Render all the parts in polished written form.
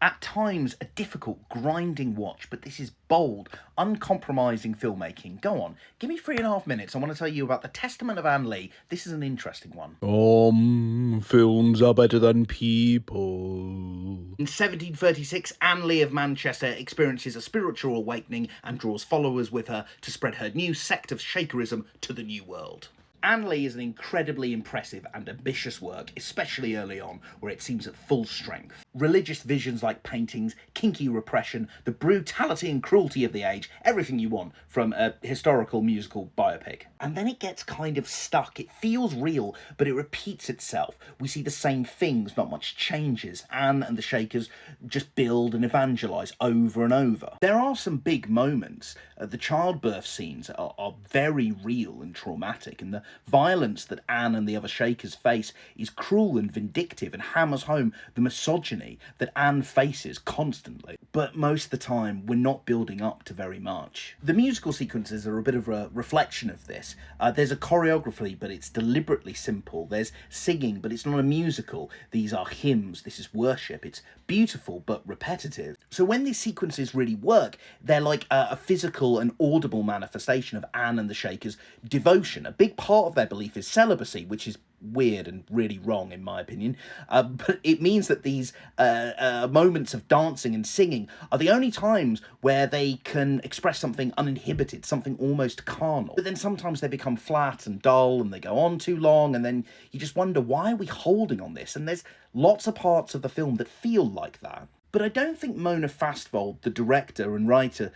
At times, a difficult, grinding watch, but this is bold, uncompromising filmmaking. Go on, give me 3.5 minutes. I want to tell you about The Testament of Anne Lee. This is an interesting one. Films are better than people. In 1736, Anne Lee of Manchester experiences a spiritual awakening and draws followers with her to spread her new sect of Shakerism to the New World. Anne Lee is an incredibly impressive and ambitious work, especially early on, where it seems at full strength. Religious visions like paintings, kinky repression, the brutality and cruelty of the age, everything you want from a historical musical biopic. And then it gets kind of stuck. It feels real, but it repeats itself. We see the same things, not much changes. Anne and the Shakers just build and evangelise over and over. There are some big moments. The childbirth scenes are very real and traumatic, and the violence that Anne and the other Shakers face is cruel and vindictive and hammers home the misogyny that Anne faces constantly. But most of the time, we're not building up to very much. The musical sequences are a bit of a reflection of this. There's a choreography, but it's deliberately simple. There's singing, but it's not a musical. These are hymns. This is worship. It's beautiful, but repetitive. So when these sequences really work, they're like a physical and audible manifestation of Anne and the Shakers' devotion. A big part of their belief is celibacy, which is weird and really wrong in my opinion, but it means that these moments of dancing and singing are the only times where they can express something uninhibited, something almost carnal. But then sometimes they become flat and dull and they go on too long, and then you just wonder, why are we holding on this? And there's lots of parts of the film that feel like that. But I don't think Mona Fastvold, the director and writer,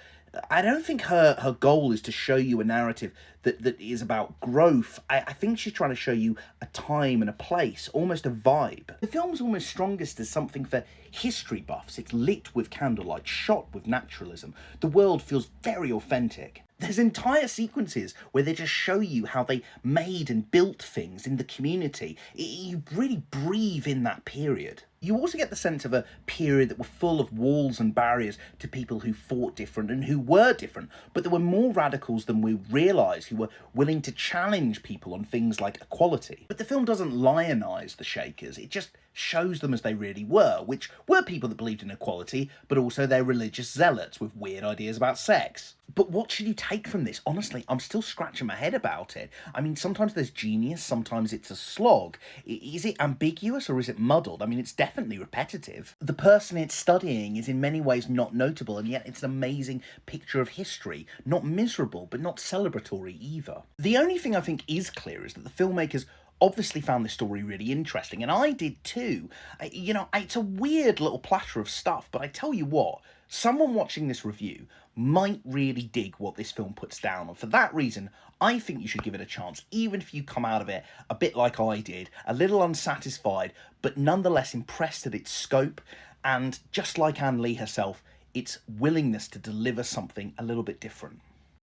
I don't think her goal is to show you a narrative that is about growth. I think she's trying to show you a time and a place, almost a vibe. The film's almost strongest as something for history buffs. It's lit with candlelight, shot with naturalism. The world feels very authentic. There's entire sequences where they just show you how they made and built things in the community. You really breathe in that period. You also get the sense of a period that were full of walls and barriers to people who fought different and who were different, but there were more radicals than we realise who were willing to challenge people on things like equality. But the film doesn't lionise the Shakers, it just shows them as they really were, which were people that believed in equality, but also they're religious zealots with weird ideas about sex. But what should you take from this? Honestly, I'm still scratching my head about it. I mean, sometimes there's genius, sometimes it's a slog. Is it ambiguous or is it muddled? I mean, it's definitely repetitive. The person it's studying is in many ways not notable, and yet it's an amazing picture of history. Not miserable, but not celebratory either. The only thing I think is clear is that the filmmakers obviously found this story really interesting, and I did too. It's a weird little platter of stuff, but I tell you what, someone watching this review might really dig what this film puts down, and for that reason, I think you should give it a chance, even if you come out of it a bit like I did, a little unsatisfied, but nonetheless impressed at its scope, and just like Anne Lee herself, its willingness to deliver something a little bit different.